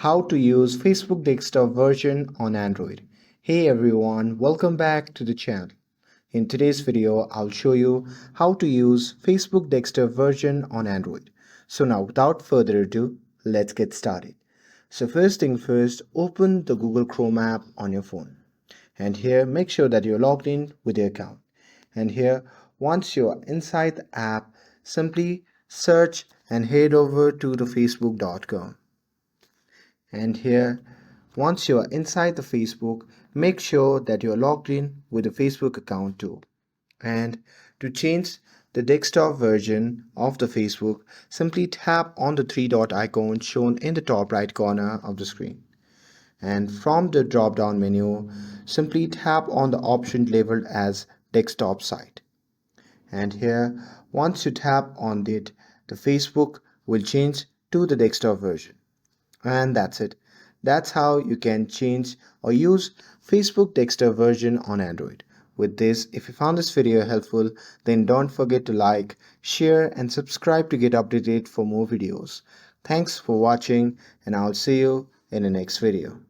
How to use Facebook desktop version on Android. Hey everyone, welcome back to the channel. In today's video, I'll show you how to use Facebook desktop version on Android. So now without further ado, let's get started. So first thing first, open the Google Chrome app on your phone. And here make sure that you're logged in with your account. And here once you're inside the app, simply search and head over to the facebook.com. And here once you are inside the Facebook, make sure that you are logged in with a Facebook account too. And to change the desktop version of the Facebook, simply tap on the three dot icon shown in the top right corner of the screen. And from the drop down menu, simply tap on the option labeled as desktop site. And here once you tap on it, the Facebook will change to the desktop version. And that's it. That's how you can change or use Facebook desktop version on Android. With this, if you found this video helpful, then don't forget to like, share and subscribe to get updated for more videos. Thanks for watching and I'll see you in the next video.